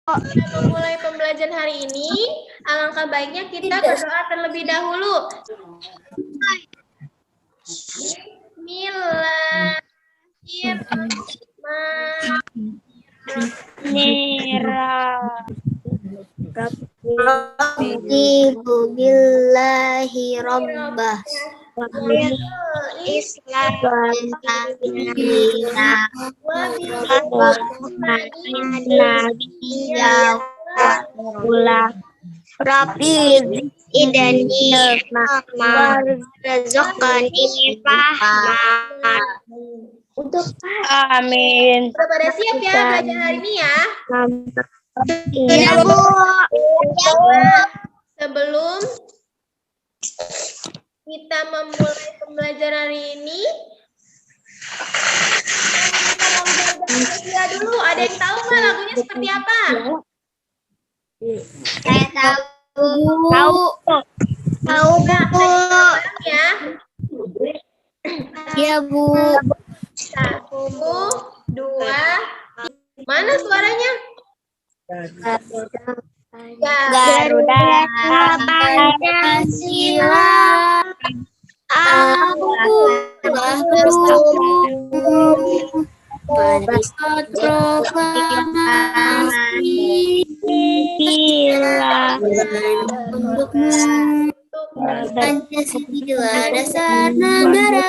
Kita memulai pembelajaran hari ini, alangkah baiknya kita berdoa terlebih dahulu. Billahi rabbah Islam Rabbi idani warzuqani fahman. Amin. Udah pada siap ya belajar hari ini ya? Iya, Bu. Sebelum kita memulai pembelajaran hari ini, kita dulu. Ada yang tahu nggak lagunya seperti apa? Saya tahu. Tahu, Bu. Ya. Iya, Bu. 1, 2, mana suaranya? Garuda Pancasila Akbar Pancasila dasar negara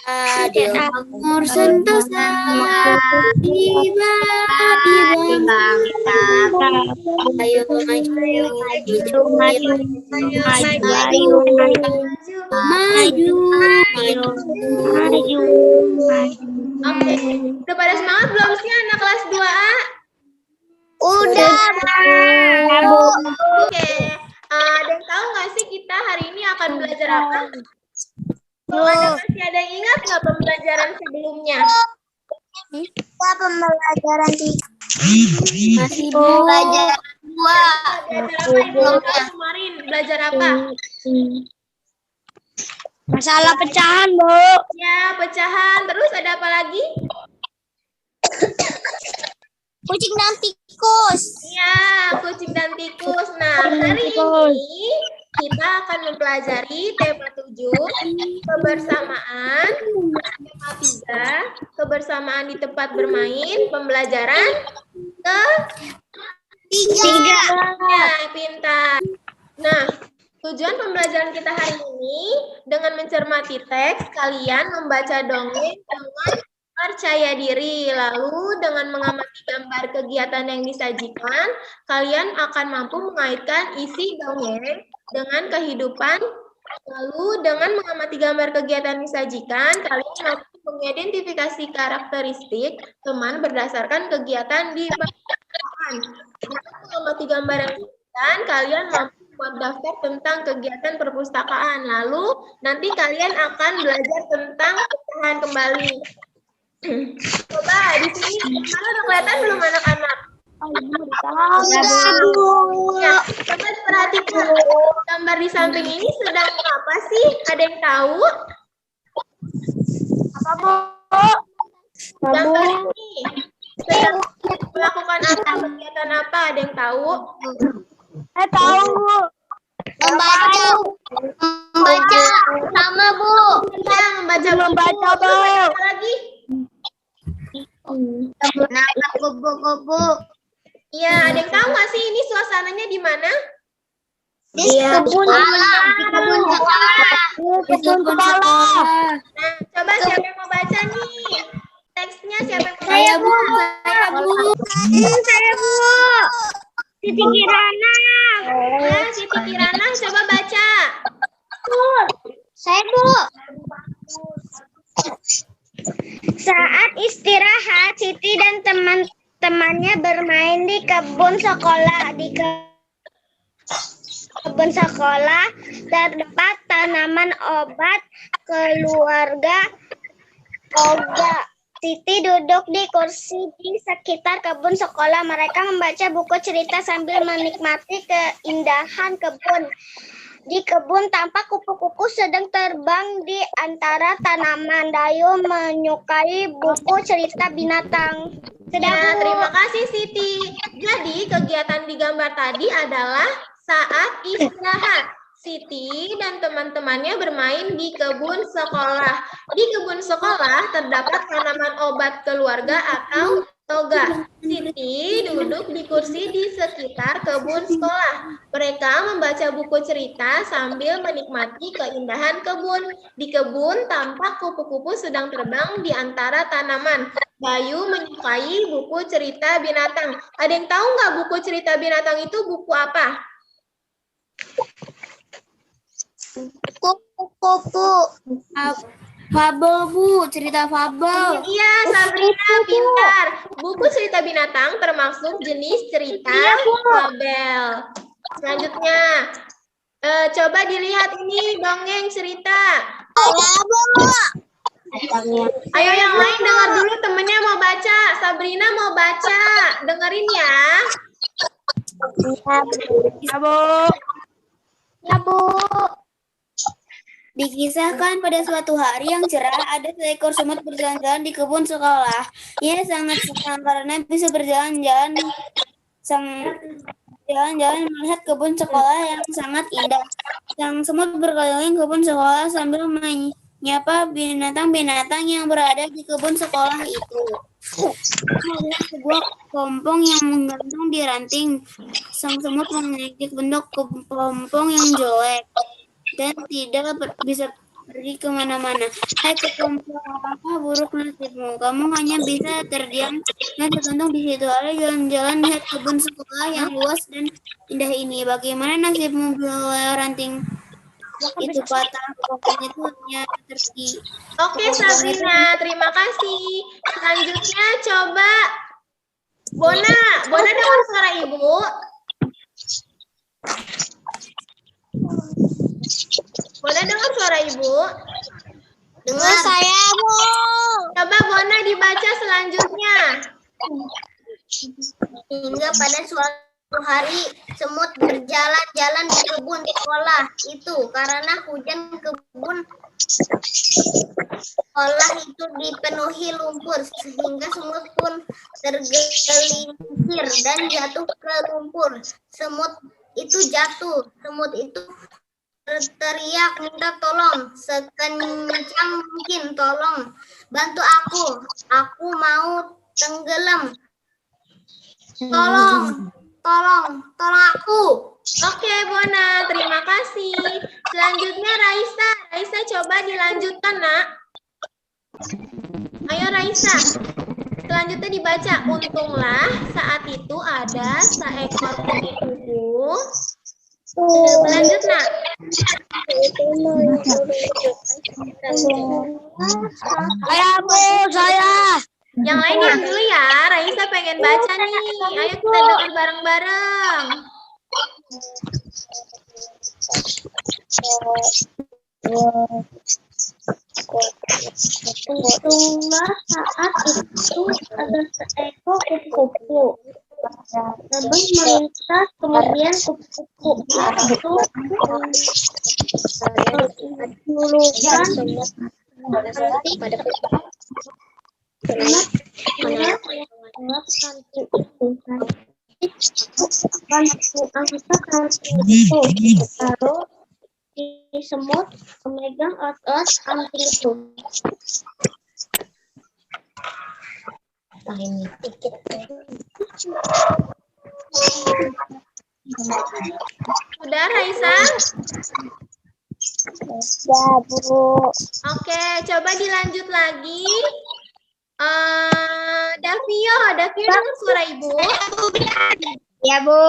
adil makmur sentosa tiba ayo maju. Oke, udah pada semangat belum sih anak kelas 2A? Udah, Bu. Oke, ada yang tahu nggak sih kita hari ini akan belajar apa? Masih ada yang ingat nggak pembelajaran sebelumnya? Pembelajaran masih belajar dua. Belajar apa Ibu? Kemarin belajar apa? Masalah pecahan, Bu. Ya, pecahan. Terus ada apa lagi? Kucing dan tikus. Ya, kucing dan tikus. Nah, hari ini kita akan mempelajari tema 7, kebersamaan, tema 3, kebersamaan di tempat bermain, pembelajaran Tiga. Ya, pintar. Nah, tujuan pembelajaran kita hari ini dengan mencermati teks, kalian membaca dongeng dengan percaya diri. Lalu dengan mengamati gambar kegiatan yang disajikan, kalian akan mampu mengaitkan isi dongeng dengan kehidupan. Lalu dengan mengamati gambar kegiatan disajikan, kalian mampu mengidentifikasi karakteristik teman berdasarkan kegiatan di perpustakaan. Dengan mengamati gambar yang disajikan, kalian mampu buat daftar tentang kegiatan perpustakaan. Lalu nanti kalian akan belajar tentang pecahan kembali. Coba di sini udah kelihatan belum anak-anak? Ya, coba perhatikan gambar di samping ini sedang apa sih? Ada yang tahu? Apa, Bu? Gambar ini sedang melakukan apa? Kegiatan apa? Ada yang tahu? Saya tahu, Bu. Membaca sama, Bu. Ya, membaca Bu. Apa lagi? Menangkap kupu-kupu. Iya, ada yang tahu nggak sih ini suasananya di mana? Di kebun sekolah. Nah, coba siapa yang mau baca nih? Teksnya siapa yang mau baca? Saya, Bu. Saya, Bu. Siti Kirana. Nah, Siti Kirana, coba baca. Saya, Bu. Saat istirahat, Siti dan teman-temannya bermain di kebun sekolah. Di kebun sekolah terdapat tanaman obat keluarga Oga. Siti duduk di kursi di sekitar kebun sekolah. Mereka membaca buku cerita sambil menikmati keindahan kebun. Di kebun tampak kupu-kupu sedang terbang di antara tanaman. Dayu menyukai buku cerita binatang. Sudah, Ya, Bu. terima kasih Siti. Jadi, kegiatan di gambar tadi adalah saat istirahat. Siti dan teman-temannya bermain di kebun sekolah. Di kebun sekolah terdapat tanaman obat keluarga atau toga. Siti duduk di kursi di sekitar kebun sekolah. Mereka membaca buku cerita sambil menikmati keindahan kebun. Di kebun tampak kupu-kupu sedang terbang di antara tanaman. Bayu menyukai buku cerita binatang. Ada yang tahu nggak buku cerita binatang itu buku apa? Kupu-kupu. Fabel, Bu, cerita fabel. Iya, Sabrina pintar. Buku cerita binatang termasuk jenis cerita fabel. Selanjutnya, coba dilihat ini dongeng cerita. Ayo yang lain dengar dulu, temennya mau baca. Sabrina mau baca. Dengerin ya. Ya, Bu. Ya, Bu. Dikisahkan pada suatu hari yang cerah, ada seekor semut berjalan-jalan di kebun sekolah. Ia sangat senang karena bisa berjalan-jalan melihat kebun sekolah yang sangat indah. Sang semut berkeliling kebun sekolah sambil menyapa binatang-binatang yang berada di kebun sekolah itu. Ada sebuah kepompong yang menggantung di ranting. Sang semut mengejek bentuk kepompong yang jelek dan tidak bisa pergi kemana-mana. Hai kepompong, apakah buruk nasibmu? Kamu hanya bisa terdiam dan tergantung di situ. Ayo jalan-jalan lihat kebun sekolah yang luas dan indah ini. Bagaimana nasibmu bila ranting itu patah? Kepompong itu hanya terpergi. Oke, Sabrina, terima kasih. Selanjutnya coba Bona. Bona dengar suara ibu? Bona dengar suara ibu? Dengar saya, Bu. Coba Bona dibaca selanjutnya. Hingga pada suatu hari semut berjalan-jalan di kebun sekolah itu karena hujan kebun sekolah itu dipenuhi lumpur sehingga semut pun tergelincir dan jatuh ke lumpur. Semut itu berteriak minta tolong sekencang mungkin, tolong bantu aku mau tenggelam. Tolong aku. Oke, Bona, terima kasih. Selanjutnya Raisa. Raisa coba dilanjutkan, Nak. Ayo Raisa. Selanjutnya dibaca. Untunglah saat itu ada seekor kupu-kupu. Lanjut, Nak. Saya. Yang lain yang dulu ya. Raisa pengen baca nih. Ayo kita dengar bareng-bareng. Untunglah saat itu ada seekor kupu-kupu. Terbang melintas, kemudian kupu-kupu itu menjulurkan ranting lalu si semut memegang erat-erat ranting itu. Udah, Raisa? Ya, Bu. Oke, coba dilanjut lagi. Davio dengar suara ibu? Ya, Bu.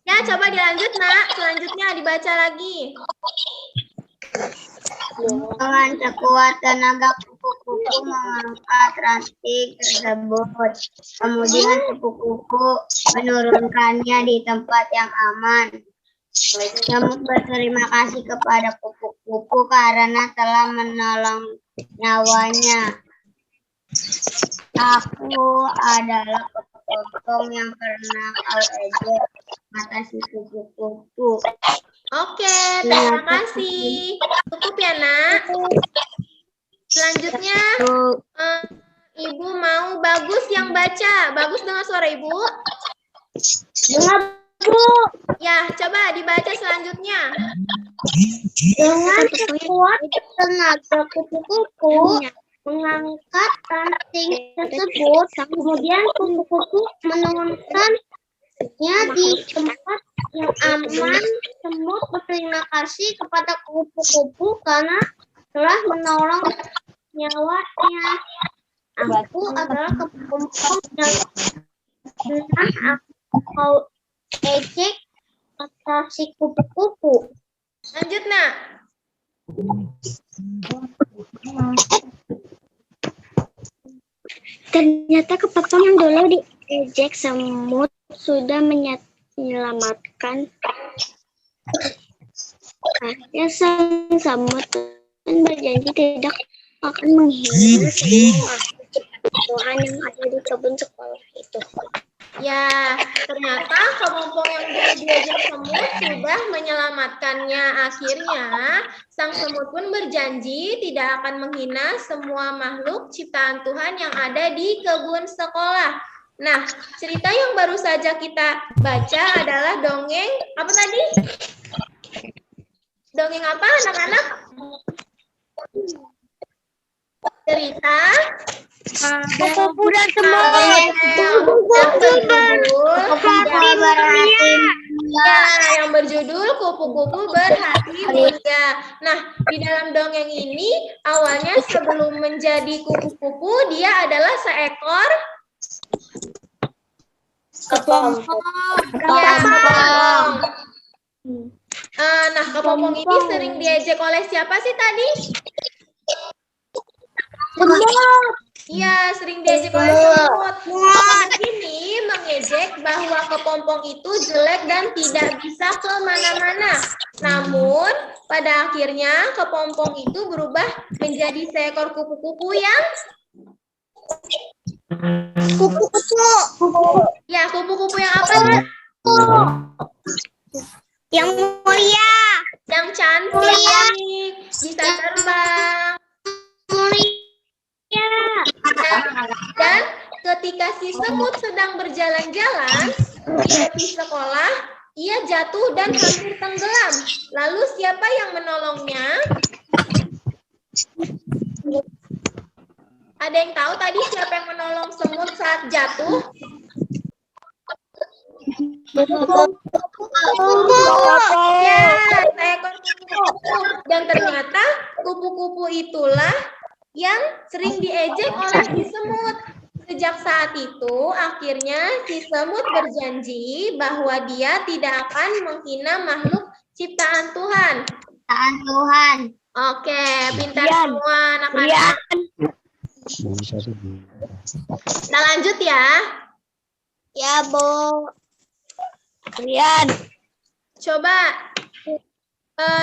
Ya, coba dilanjut, Nak. Selanjutnya dibaca lagi. Dengan sekuat tenaga kupu-kupu mengangkat ranting tersebut. Kemudian kupu-kupu menurunkannya di tempat yang aman. Semut berterima kasih kepada kupu-kupu karena telah menolong nyawanya. Aku adalah kepompong yang pernah kau ejek, kata si kupu-kupu. Oke, terima kasih. Cukup ya, Nak. Selanjutnya, Ibu mau Bagus yang baca. Bagus dengan suara Ibu. Dengar, Bu. Ya, coba dibaca selanjutnya. Dengan sekuat tenaga kupu-kupu mengangkat ranting tersebut, kemudian kupu-kupu menurunkannya di tempat yang aman. Semut berterima kasih kepada kupu-kupu karena telah menolong nyawanya. Aku adalah kepompong yang pernah kau ejek, kata si kupu-kupu. Lanjut, Nak. Ternyata kepompong yang dulu diejek semut sudah menyelamatkan akhirnya sang semut dan berjanji tidak akan menghina semua Tuhan yang ada di kebun sekolah itu. Ya, ternyata kepompong yang dulu diajak semut sudah menyelamatkannya. Akhirnya, sang semut pun berjanji tidak akan menghina semua makhluk ciptaan Tuhan yang ada di kebun sekolah. Nah, cerita yang baru saja kita baca adalah dongeng, apa tadi? Dongeng apa, anak-anak? Cerita Kupu dan semut. Yang berjudul Kupu-kupu Berhati Mulia. Nah, di dalam dongeng ini awalnya sebelum menjadi kupu-kupu dia adalah seekor Kepompong. ya, kepompong. Nah, kepompong ini sering diejek oleh siapa sih tadi? Iya, sering diejek oleh semut. Semut ini mengejek bahwa kepompong itu jelek dan tidak bisa kemana-mana. Namun, pada akhirnya kepompong itu berubah menjadi seekor kupu-kupu yang ya, kupu-kupu yang apa, Nak? Yang mulia. Yang cantik, bisa terbang. Dan ketika si semut sedang berjalan-jalan di tepi sekolah, ia jatuh dan hampir tenggelam. Lalu siapa yang menolongnya? Ada yang tahu tadi siapa yang menolong semut saat jatuh? Ya, seekor kupu-kupu. Dan ternyata kupu-kupu itulah yang sering diejek oleh si semut. Sejak saat itu, akhirnya si semut berjanji bahwa dia tidak akan menghina makhluk ciptaan Tuhan. Oke, pintar semua anak-anak. Kita lanjut ya. Ya, Bu. Coba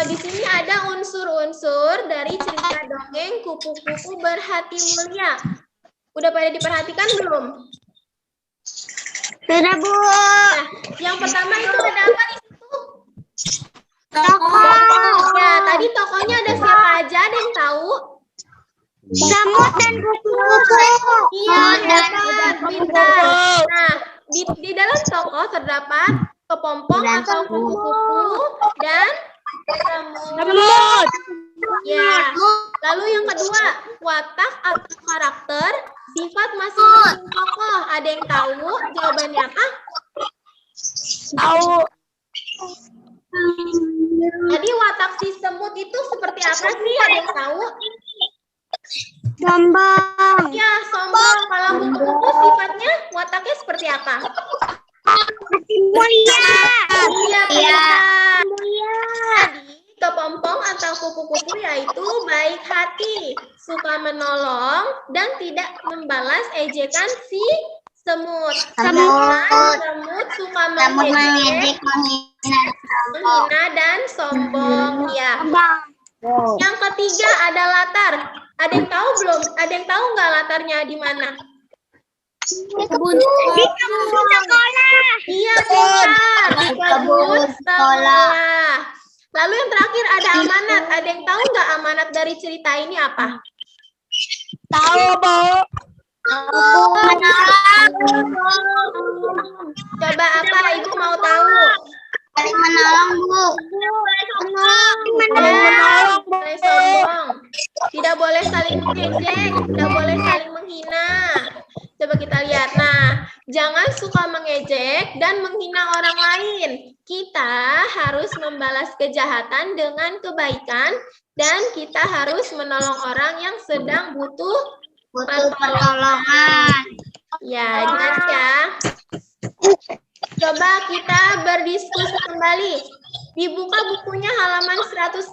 di sini ada unsur-unsur dari cerita dongeng Kupu-kupu Berhati Mulia. Udah pada diperhatikan belum? Sudah, Bu. Nah, yang pertama itu ada apa di situ? Tokoh. Ya, tadi tokohnya ada siapa aja? Ada yang tahu? Semut dan kupu-kupu. Iya, pintar. Nah, di dalam tokoh terdapat kepompong atau kupu-kupu dan semut. Ya. Lalu yang kedua, watak atau karakter sifat masing-masing tokoh. Ada yang tahu jawabannya apa? Tahu. Jadi watak si semut itu seperti apa sih? Ada yang tahu? Sombong. Ya, sombong. Kalau kupu-kupu sifatnya wataknya seperti apa? Mulia. Iya, pintar. Mulia. Jadi, kepompong atau kupu-kupu yaitu baik hati, suka menolong, dan tidak membalas ejekan si semut. Sedangkan semut suka mengejek, menghina, dan sombong. Ya. Yang ketiga ada latar. Ada yang tahu belum? Ada yang tahu nggak latarnya di mana? Kebun Di kebun sekolah. Iya, pintar. Di kebun sekolah. Lalu yang terakhir ada amanat. Ada yang tahu nggak amanat dari cerita ini apa? Tahu, Bu. Coba apa Ibu mau tahu? Saling menolong, Bu. Boleh sombong. Tidak boleh saling mengejek, tidak boleh saling menghina. Coba kita lihat. Nah, jangan suka mengejek dan menghina orang lain. Kita harus membalas kejahatan dengan kebaikan dan kita harus menolong orang yang sedang butuh pertolongan. Ya, jelas ya. Coba kita berdiskusi kembali. Dibuka bukunya halaman 135.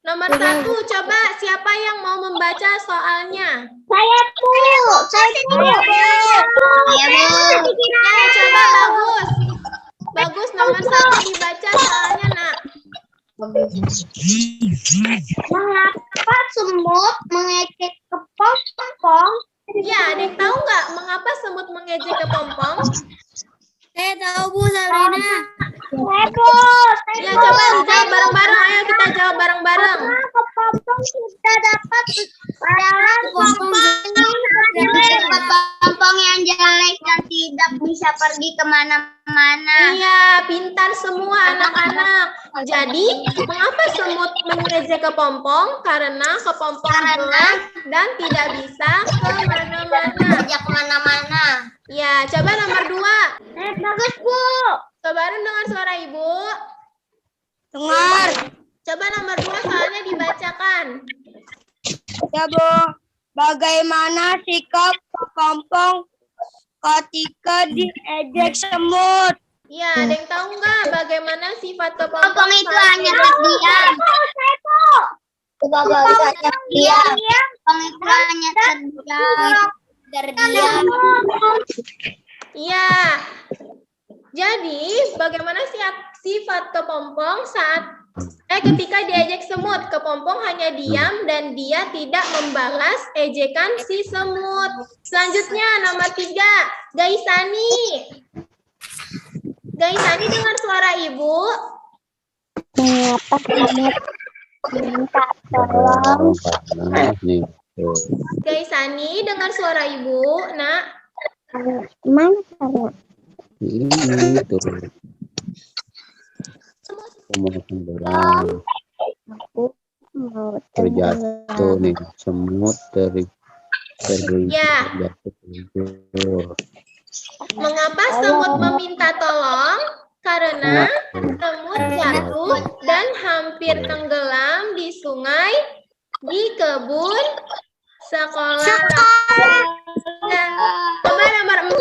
Nomor 1, coba siapa yang mau membaca soalnya? Saya, Bu. Saya, Bu. Ya, coba bagus. Bagus, nomor 1 dibaca soalnya, Nak. Mengapa semut mengejek kepompong? Ya, ada yang tahu nggak mengapa semut mengejek kepompong? Saya tahu, Bu, Sabrina. Saya, Bu. Ya, coba dijawab bareng-bareng. Ayo kita jawab bareng-bareng. Kepompong sudah dapat dalam kepompong yang jelek dan tidak bisa pergi kemana-mana. Iya, pintar semua anak-anak. Jadi, mengapa semut mengejek kepompong? Karena kepompong jelek dan tidak bisa kemana-mana. Tidak kemana-mana. Ya, coba nomor 2. Bagus, Bu. Coba dengar suara Ibu. Dengar. Coba nomor 2 soalnya dibacakan. Ya, Bu. Bagaimana sikap kepompong ketika diejek semut? Ya, ada yang tahu nggak bagaimana sifat kepompong? Kepompong itu hanya terdiam. Kepompong itu hanya terdiam. Kepompong itu hanya terdiam. Iya. Jadi, bagaimana sifat kepompong ketika diejek semut? Kepompong hanya diam dan dia tidak membalas ejekan si semut. Selanjutnya, nomor 3, Gaisani. Gaisani dengar suara Ibu. Mengapa semut minta tolong? Gaisani dengar suara Ibu, Nak. Emang karena Ini tuh aku mau terjatuh nih semut Ya. terjatuh. Mengapa semut meminta tolong? Karena semut jatuh dan hampir tenggelam di sungai di kebun sekolah. Coba nomor 4.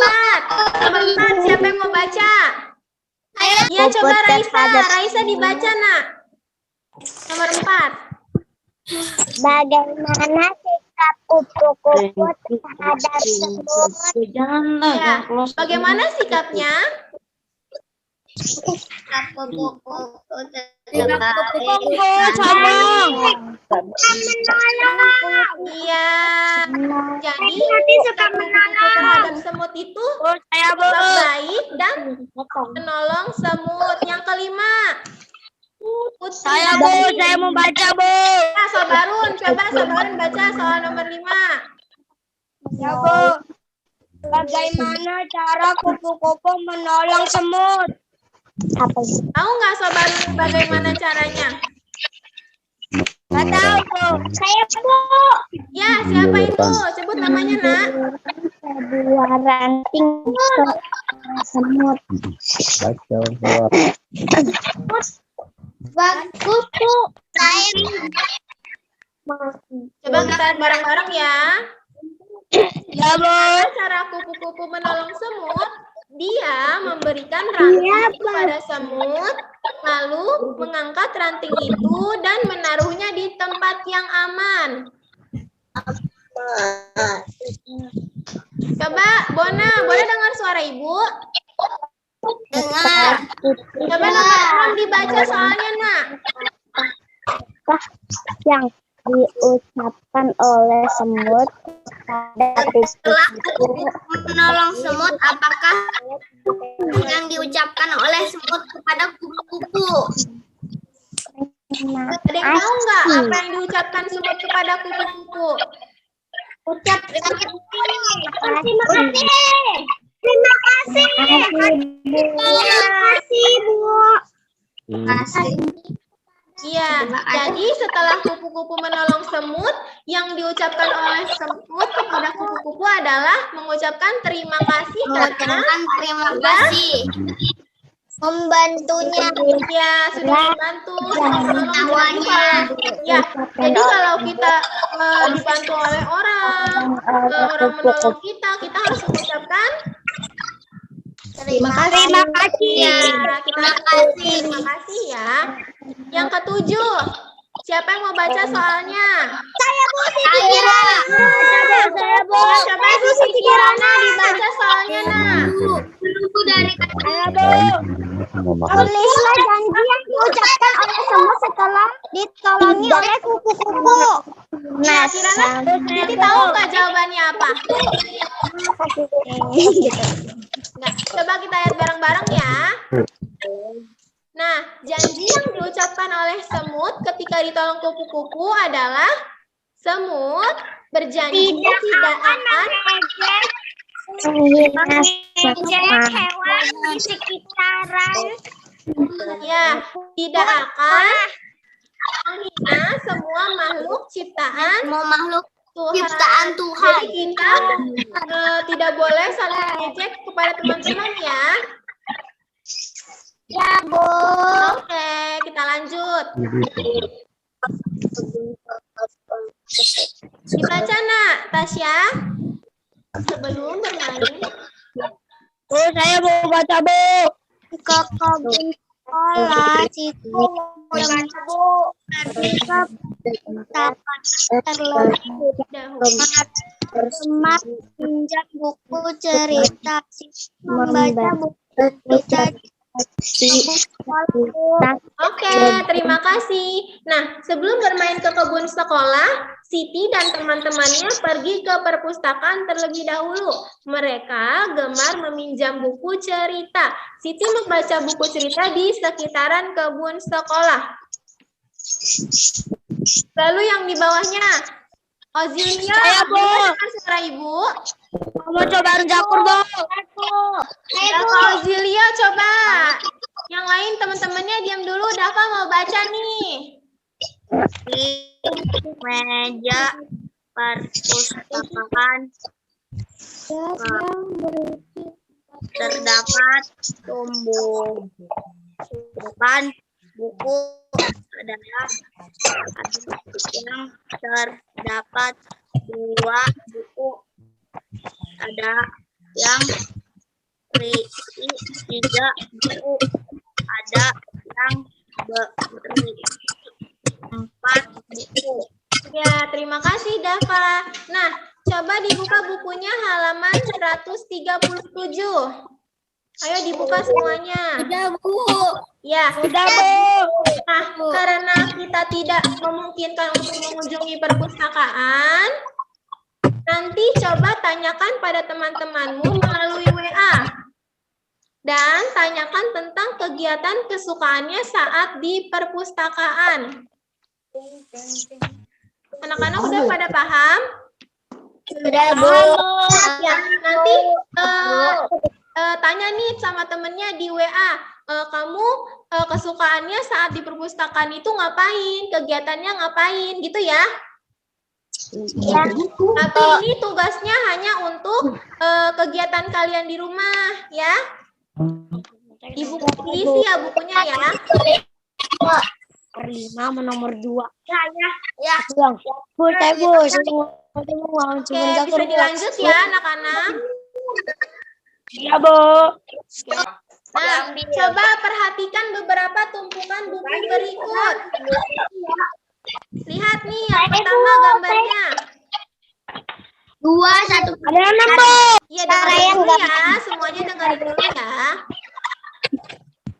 Nomor 4 siapa yang mau baca? Ya, coba Raisa. Raisa dibaca, Nak. Nomor 4. bagaimana sikap kupu-kupu terhadap semut? Ya, bagaimana sikapnya? Sikap kupu-kupu Iya. Jadi suka menolong. terhadap semut itu tetap baik dan menolong semut. Yang kelima, Putri. Saya, Bu. Saya mau baca, Bu. Nah, Sobarun, coba Sobarun baca soal nomor 5. Ya, Bu. Bagaimana cara kupu-kupu menolong semut? Apa sih? Tahu nggak Sobarun bagaimana caranya? Nggak tahu, Bu. Saya, Bu. Ya, siapa itu? Sebut namanya, Nak. Sebuah ranting semut. Bagus, Bu. Saya Coba kita bareng-bareng ya. Ya, Bu. Cara kupu-kupu menolong semut, dia memberikan ranting kepada semut, lalu mengangkat ranting itu dan menaruhnya di tempat yang aman. Coba Bona dengar suara Ibu? dengar. Coba nomor 6 dibaca soalnya, Nak. Yang diucapkan oleh semut Setelah menolong semut, apakah yang diucapkan oleh semut kepada kupu-kupu? Ada yang tahu nggak apa yang diucapkan semut kepada kupu-kupu? Ucap terima kasih. Terima kasih. Terima kasih, Bu. Iya, jadi setelah kupu-kupu menolong semut, yang diucapkan oleh semut kepada kupu-kupu adalah mengucapkan terima kasih karena Terima kasih. Membantunya. ya sudah membantu. Jadi kalau kita dibantu oleh orang menolong kita harus mengucapkan Terima kasih. ya, terima kasih ya. Yang ketujuh, siapa yang mau baca soalnya? Saya Bu Siti Kirana. Saya Bu. Siapa itu Siti Kirana dibaca soalnya, Nah? Menunggu dari Memahami. tulislah janji yang diucapkan oleh semut setelah ditolongi oleh kupu-kupu. Nah, Kirana, Siti tahu nggak jawabannya apa? Nggak. Coba kita lihat bareng-barang ya. Nah, janji yang diucapkan oleh semut ketika ditolong kupu-kupu adalah semut berjanji tidak akan hewan di sekitaran. ya, tidak akan menghina semua makhluk ciptaan Mau makhluk Tuhan. ciptaan Tuhan. Jadi kita tidak boleh saling mengejek kepada teman-teman ya. Ya, Bu. Oke, kita lanjut. Dibaca, Nak, Tasya. Sebelum bermain. Bu, saya mau baca, Bu. Ke kebun sekolah, situ mau baca, Bu. Ketika dapat terlebih Semat pinjam buku cerita, membaca buku cerita. Oke, terima kasih. Nah, sebelum bermain ke kebun sekolah, Siti dan teman-temannya pergi ke perpustakaan terlebih dahulu. Mereka gemar meminjam buku cerita. Siti membaca buku cerita di sekitaran kebun sekolah. Lalu yang di bawahnya, Ozilia, dengar suara Ibu. Mau coba dapur, Bu. Dafa Ozilia, coba. Yang lain teman-temannya diam dulu. Dafa mau baca nih. Di meja perpustakaan terdapat tumpukan buku adalah yang terdapat 2 buku, ada yang berisi 3 buku, ada yang berisi 4 buku. Ya, terima kasih Dafa. Nah, coba dibuka bukunya halaman 137. Ayo dibuka semuanya. Sudah, Bu. Ya, Sudah, Bu. nah, karena kita tidak memungkinkan untuk mengunjungi perpustakaan, nanti coba tanyakan pada teman-temanmu melalui WA. Dan tanyakan tentang kegiatan kesukaannya saat di perpustakaan. Anak-anak udah pada paham? Sudah, Bu. Ya, nanti tanya nih sama temennya di WA, kamu kesukaannya saat di perpustakaan itu ngapain? Kegiatannya ngapain? Gitu ya? Ya. Tapi ini tugasnya hanya untuk kegiatan kalian di rumah, ya? Di buku diisi ya bukunya ya. Per 5 nomor 2. Ya. Bu, saya Bu. Oke, bisa dilanjut ya anak-anak. Ya, Bu. Nah, coba perhatikan beberapa tumpukan buku berikut. Lihat nih yang pertama gambarnya. 2, 1. Ada 6, Bu. Iya, dengerin dulu ya. Semuanya dengerin dulu ya.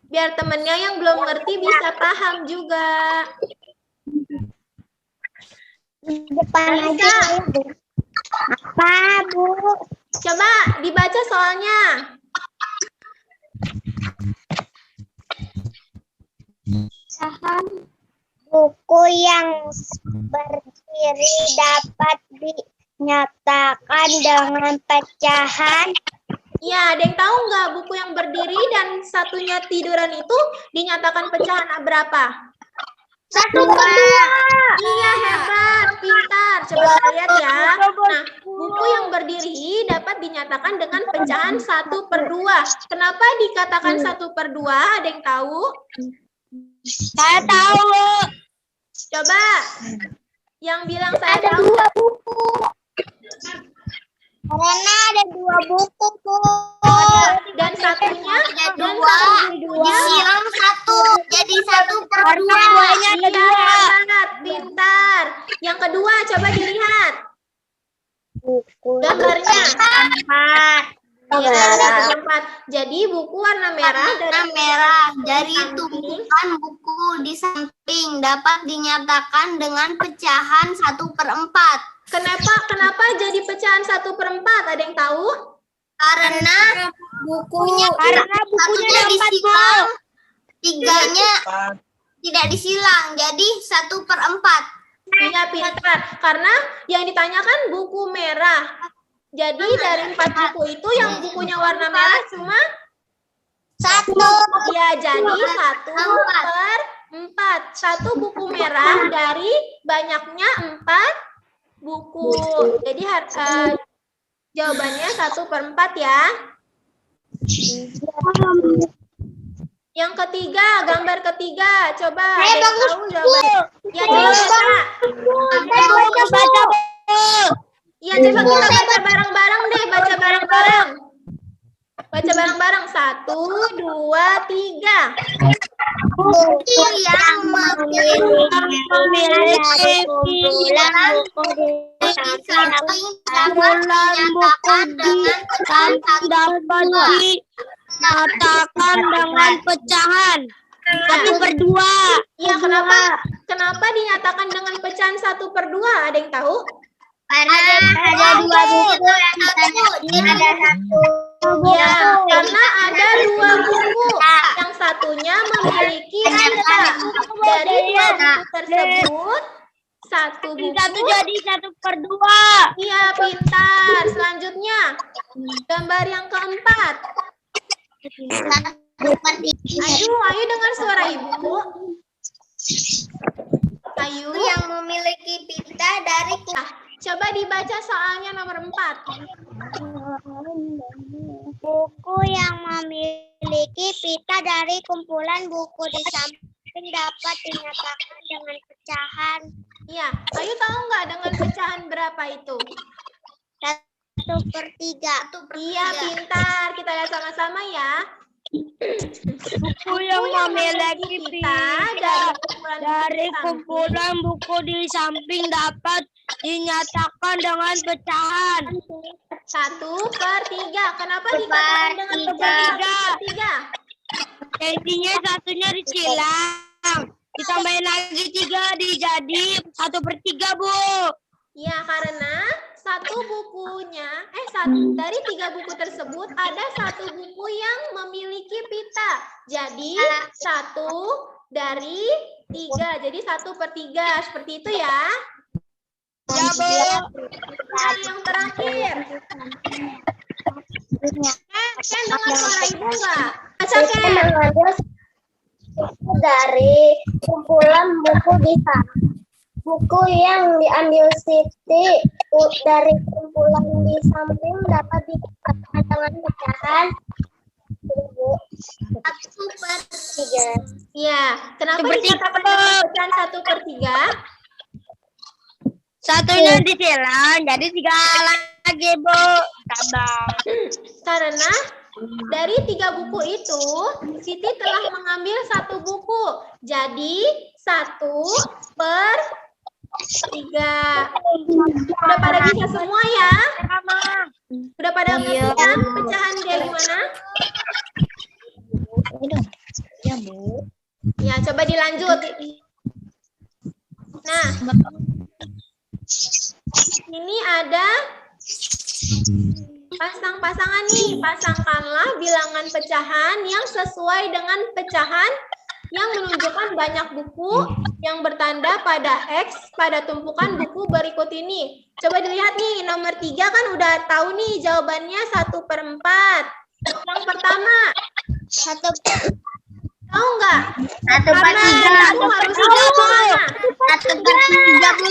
Biar temennya yang belum ngerti bisa paham juga. Depan aja. Apa, Bu? Coba dibaca soalnya. Buku yang berdiri dapat dinyatakan dengan pecahan. Ya, ada yang tahu nggak buku yang berdiri dan satunya tiduran itu dinyatakan pecahan berapa? 1/2. Iya, hebat, pintar. Coba kita lihat ya. Nah, buku yang berdiri dapat dinyatakan dengan pecahan 1/2. Kenapa dikatakan 1/2? Ada yang tahu? Saya tahu. Coba. Yang bilang saya Ada tahu. 2 buku. Karena ada 2 buku, Bu. Dan satunya Disilang 1, jadi 1/2. Iya, hebat, pintar. Yang kedua, coba dilihat. Gambarnya. 4. Iya, ada 4. Jadi buku warna merah dari tumpukan buku di samping dapat dinyatakan dengan pecahan 1/4. Kenapa jadi pecahan 1/4? Ada yang tahu? Karena bukunya bukunya disilang, 3-nya tidak disilang, jadi 1/4. Iya, pintar. Karena yang ditanyakan buku merah. Jadi dari 4 buku itu yang bukunya warna merah cuma 1. ya jadi 1/4. 1 buku merah dari banyaknya 4 buku. Jadi jawabannya 1/4 ya. Yang ketiga, gambar ketiga. Coba ada yang tahu jawabannya? Ya, coba baca. Ya, coba kita baca bareng-barang deh. Baca bareng-bareng. Baca bareng-bareng. 1, 2, 3. Buku yang memiliki kumpulan buku di samping dapat dinyatakan dengan pecahan 1/2. Nyatakan dengan pecahan 1/2. Iya, kenapa dinyatakan dengan pecahan 1/2? Ada yang tahu? Ada 2 buku yang ditanya. Ada 1 Ya, karena ada 2 buku. Yang satunya memiliki pita. Dari 2 buku tersebut, 1 buku. jadi 1/2. Iya, pintar. Selanjutnya, gambar yang keempat. Ayo dengar suara ibu. Ayo. Yang memiliki pita dari Coba dibaca soalnya nomor 4. Buku yang memiliki pita dari kumpulan buku di samping dapat dinyatakan dengan pecahan Iya, Ayu tahu nggak dengan pecahan berapa itu? 1/3. Iya, pintar. Kita lihat sama-sama ya. Buku yang memiliki pita dari kumpulan buku di samping dapat dinyatakan dengan pecahan 1/3. Kenapa dikatakan dengan pecahan 1/3? Jadinya satunya disilang, ditambahin lagi 3 jadi 1/3, Bu. Ya, karena dari 3 buku tersebut ada 1 buku yang memiliki pita. Jadi 1 dari 3. Jadi 1/3. Seperti itu ya. Ya, Bu. Nah, yang terakhir. Ken dengar suara ibu nggak? Baca, Ken. Dari kumpulan buku di samping. Buku yang diambil Siti dari kumpulan di samping dapat dikatakan dengan pecahan 1/3. Iya. Kenapa dikatakan dengan pecahan 1/3? Satunya disilang, jadi 3 lagi, Bu. Tambah. Karena dari 3 buku itu, Siti telah mengambil 1 buku. Jadi 1/3. Udah pada bisa semua ya? Udah pada ngerti kan pecahan dia gimana? Ya, Bu. Ya, coba dilanjut. Nah, ini ada Pasang-pasangan nih, pasangkanlah bilangan pecahan yang sesuai dengan pecahan yang menunjukkan banyak buku yang bertanda pada X pada tumpukan buku berikut ini. Coba dilihat nih, nomor 3 kan udah tahu nih jawabannya 1/4. Yang pertama, tahu nggak? 1/3. Aku harus lihat kemana? 1/3, Bu.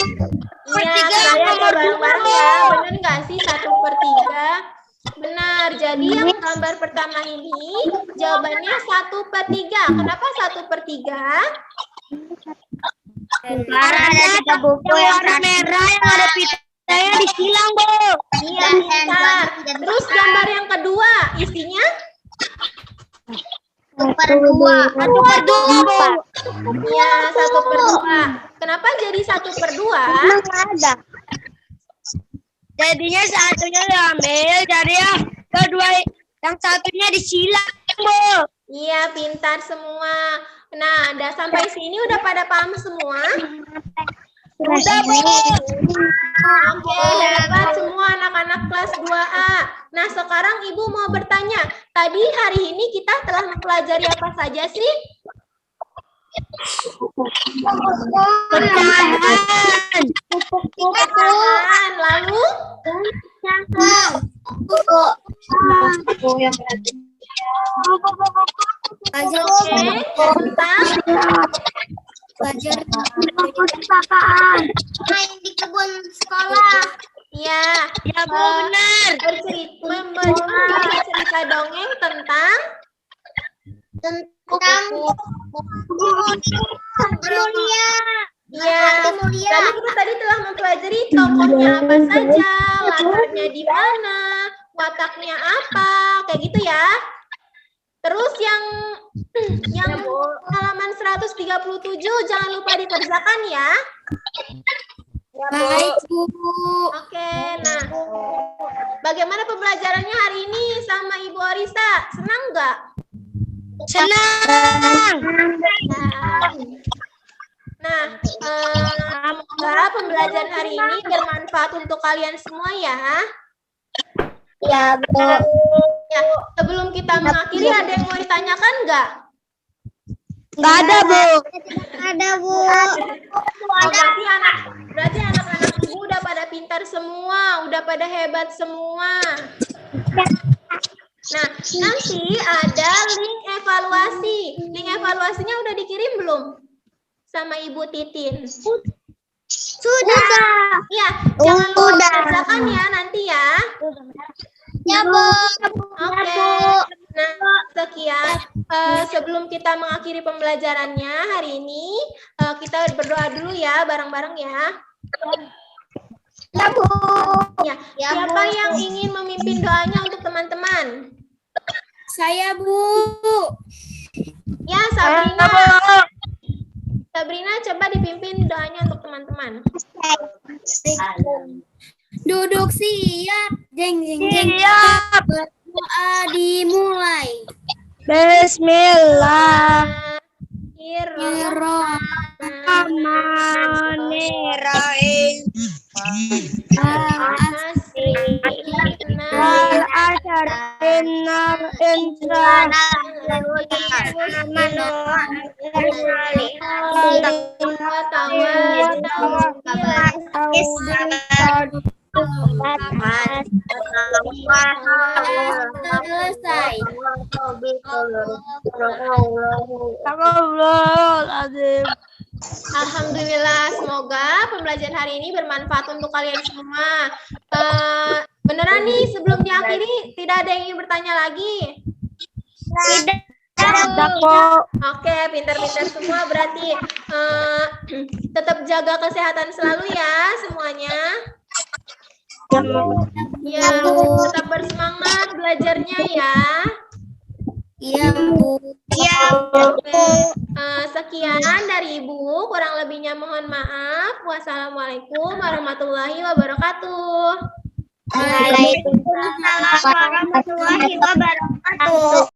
Iya, saya coba bareng-bareng ya. Benar nggak sih 1/3? Benar. Jadi yang gambar pertama ini jawabannya 1/3. Kenapa 1/3? Karena ada 3 buku yang warna merah yang ada pitanya disilang, Bu. Iya, pintar. Terus gambar yang kedua, isinya 1/2. 1/2, Bu. iya 1/2. Kenapa jadi 1/2? Ada. Jadinya satunya diambil, jadi yang kedua, yang satunya disilang, Bu. Iya, pintar semua. Nah, sampai sini udah pada paham semua? Udah, Bu. Oke, hebat semua anak-anak kelas 2A. Nah, sekarang Ibu mau bertanya, tadi hari ini kita telah mempelajari apa saja sih? Pecahan. Pecahan, lalu? Oke, tentang Main di kebun sekolah. ya, Ya, Bu, benar. bercerita dongeng tentang mulia. ya. Lalu kita tadi telah mempelajari tokohnya apa saja, latarnya di mana, wataknya apa, kayak gitu ya. Terus yang halaman 137 jangan lupa dikerjakan ya. Baik, Bu. Oke, nah bagaimana pembelajarannya hari ini sama Ibu Arisa? Senang nggak? Senang. Nah, semoga pembelajaran hari ini bermanfaat untuk kalian semua ya. Ya, Bu. Ya, sebelum kita mengakhiri ada yang mau ditanyakan nggak? Nggak ada, Bu. Ada, Bu. Berarti anak-anak Ibu udah pada pintar semua, udah pada hebat semua. Nah, nanti ada link evaluasi. Link evaluasinya udah dikirim belum? Sama Ibu Titin. Sudah. Iya, jangan lupa kerjakan ya nanti ya. Ya, Bu. Oke. Nah, sekian. Sebelum kita mengakhiri pembelajarannya hari ini, kita berdoa dulu ya, bareng-bareng ya. Ya, Bu. Ya, siapa yang ingin memimpin doanya untuk teman-teman? Saya, Bu. Ya, Sabrina. Sabrina, coba dipimpin doanya untuk teman-teman. Duduk siap. Jeng, jeng, jeng. Siap. Berdoa dimulai. Bismillah. Bismillahirrahmanirrahim. Wal asr innal insana Selesai. Alhamdulillah, semoga pembelajaran hari ini bermanfaat untuk kalian semua. Beneran nih, sebelum diakhiri, tidak ada yang ingin bertanya lagi? Oke, pintar-pintar semua berarti. Tetap jaga kesehatan selalu ya semuanya. Ya, tetap bersemangat belajarnya ya. Iya, Bu. Oke, sekian dari Ibu, kurang lebihnya mohon maaf. Wassalamualaikum warahmatullahi wabarakatuh. Waalaikumsalam warahmatullahi wabarakatuh.